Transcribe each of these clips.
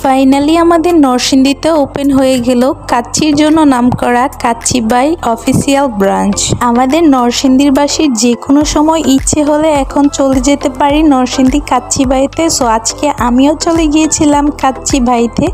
Finally আমাদের নরসিংদীতে open হয়ে গেল কাচ্চির জন্য নামকরা কাচ্চি বাই অফিসিয়াল ব্রাঞ্চ। আমাদের নরসিংদীবাসীর যে কোনো সময় ইচ্ছে হলে এখন চলে যেতে পারি নরসিংদী কাচ্চি বাইতে। সো আজকে আমিও চলে গিয়েছিলাম কাচ্চি বাইতে।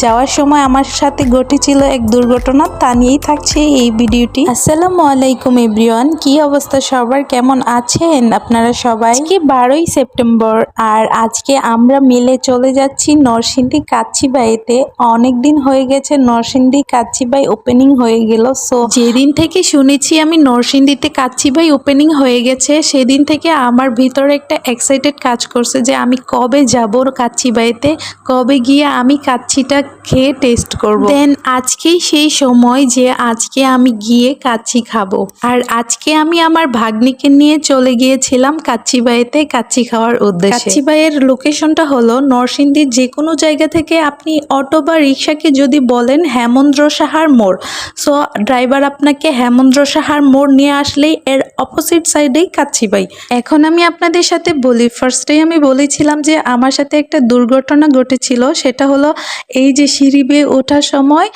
যাওয়ার সময় আমার সাথে ঘটেছিল এক দুর্ঘটনা, তা নিয়েই থাকছে এই ভিডিওটি। আসসালামু আলাইকুম এভরিওয়ান, কি অবস্থা সবার, কেমন আছেন আপনারা সবাই? আজকে 12ই সেপ্টেম্বর আর আজকে আমরা মিলে চলে যাচ্ছি নরসিংদী কাচ্চি বাইতে। অনেকদিন হয়ে গেছে নরসিংদী কাচ্চি বাই ওপেনিং হয়ে গেল। সো যেদিন থেকে শুনেছি আমি নরসিংদীতে কাচ্চি বাই ওপেনিং হয়ে গেছে, সেদিন থেকে আমার ভিতরে একটা এক্সাইটেড কাজ করছে যে আমি কবে যাব কাচ্চি বাইতে, কবে গিয়ে আমি কাচ্চিটা খেয়ে টেস্ট করব। দেন আজকেই সেই সময় যে আজকে আমি গিয়ে কাচ্চি খাবো। আর আজকে আমি আমার ভাগ্নিকে নিয়ে চলে গিয়েছিলাম কাচ্চি বাইতে কাচ্চি খাওয়ার উদ্দেশ্যে। কাচ্চি বাইয়ের লোকেশনটা হলো নরসিংদীর যে কোনো জায়গা থেকে আপনি অটো বা রিক্সাকে যদি বলেন হেমন্দ্র সাহার মোড়, সো ড্রাইভার আপনাকে হেমন্দ্র সাহার মোড় নিয়ে আসলেই এর অপোজিট সাইডেই কাচ্চি বাই। এখন আমি আপনাদের সাথে বলি, ফার্স্টেই আমি বলেছিলাম যে আমার সাথে একটা দুর্ঘটনা ঘটেছিল। সেটা হলো এই যে সিঁড়ি বেয়ে ওঠার সময়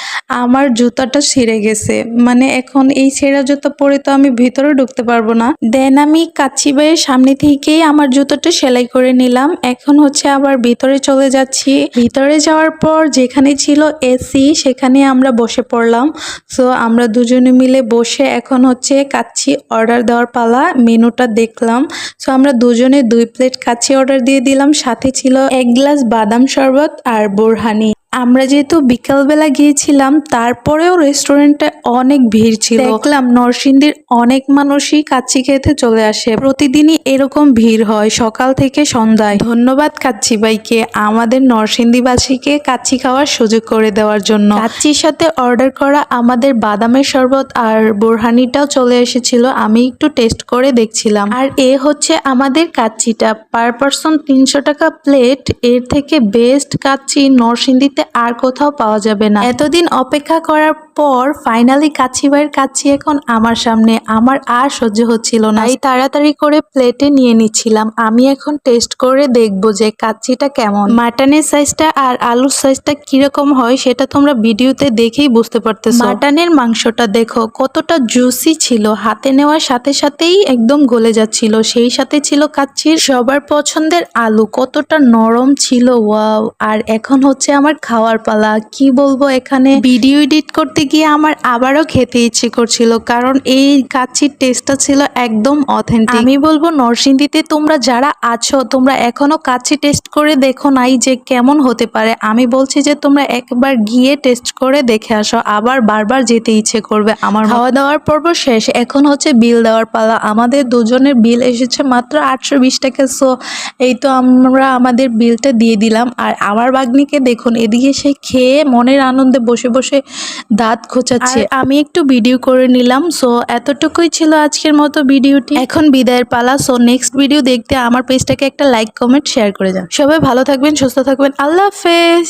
আমার জুতাটা ছিঁড়ে গেছে। মানে এখন এই ছেঁড়া জুতা পরে তো আমি ভিতরে ঢুকতে পারবো না। দেন আমি কাচ্চি বাইয়ের সামনে থেকেই আমার জুতোটা সেলাই করে নিলাম। এখন হচ্ছে আবার ভিতরে চলে যাচ্ছি। ভিতরে যাওয়ার পর যেখানে ছিল এসি সেখানে আমরা বসে পড়লাম। সো আমরা দুজনে মিলে বসে এখন হচ্ছে কাচ্চি অর্ডার দেওয়ার পালা। মেনুটা দেখলাম। সো আমরা দুজনে 2 প্লেট কাচ্চি অর্ডার দিয়ে দিলাম, সাথে ছিল 1 গ্লাস বাদাম শরবত আর বোরহানি। আমরা যেহেতু বিকালবেলা গিয়েছিলাম তারপরেও রেস্টুরেন্টে অনেক ভিড় ছিল। দেখলাম নরসিংদীর অনেক মানুষই কাচ্চি খেতে চলে আসে, প্রতিদিনই এরকম ভিড় হয় সকাল থেকে সন্ধ্যায়। ধন্যবাদ কাচ্চি বাইকে আমাদের নরসিংদীবাসীকে কাচ্চি খাওয়ার সুযোগ করে দেওয়ার জন্য। কাচ্চির সাথে অর্ডার করা আমাদের বাদামের শরবত আর বোরহানিটাও চলে এসেছিল, আমি একটু টেস্ট করে দেখছিলাম। আর এ হচ্ছে আমাদের কাচ্চিটা, পার পারসন 300 টাকা প্লেট। এর থেকে বেস্ট কাচ্চি নরসিংদীতে আর কোথাও পাওয়া যাবে না। এতদিন অপেক্ষা করার পর ফাইনালি কাচ্চি বাইয়ের কাচ্চি এখন আমার সামনে। আমার আর সহ্য হচ্ছিল না, এই তাড়াতাড়ি করে প্লেটে নিয়ে নিচ্ছিলাম। আমি এখন টেস্ট করে দেখবো যে কাচ্চিটা কেমন। মাটনের সাইজটা আর আলুর সাইজটা কিরকম হয় সেটা তোমরা ভিডিওতে দেখেই বুঝতে পারতেছো। মাটনের মাংসটা দেখো কতটা জুসি ছিল, হাতে নেওয়ার সাথে সাথেই একদম গলে যাচ্ছিল। সেই সাথে ছিল কাচ্চির সবার পছন্দের আলু, কতটা নরম ছিল, ওয়াও। আর এখন হচ্ছে আমার খাওয়ার পালা। কি বলবো, এখানে ভিডিও এডিট করতে গিয়ে আমার আবারও খেতে ইচ্ছে করছিল, কারণ এই কাচ্চির টেস্টটা ছিল একদম অথেন্টিক। আমি বলবো নরসিংদীতে তোমরা যারা আছো তোমরা এখনো কাচ্চি টেস্ট করে দেখো নাই যে কেমন হতে পারে। আমি বলছি যে তোমরা একবার গিয়ে টেস্ট করে দেখে আসো, আবার বারবার যেতে ইচ্ছে করবে। আমার খাওয়া দাওয়ার পর্ব শেষ, এখন হচ্ছে বিল দেওয়ার পালা। আমাদের দুজনের বিল এসেছে মাত্র 820 টাকা। সো এই তো আমরা আমাদের বিলটা দিয়ে দিলাম। আর আমার ভাগ্নিকে দেখুন, এদিকে সে খেয়ে মনের আনন্দে বসে বসে দাঁত খোঁচাচ্ছে, আমি একটু ভিডিও করে নিলাম। সো এতটুকুই ছিল আজকের মতো ভিডিওটি, এখন বিদায়ের পালা। সো নেক্সট ভিডিও দেখতে আমার পেজটাকে একটা লাইক, কমেন্ট, শেয়ার করে যান। সবাই ভালো থাকবেন, সুস্থ থাকবেন, আল্লাহ হাফেজ।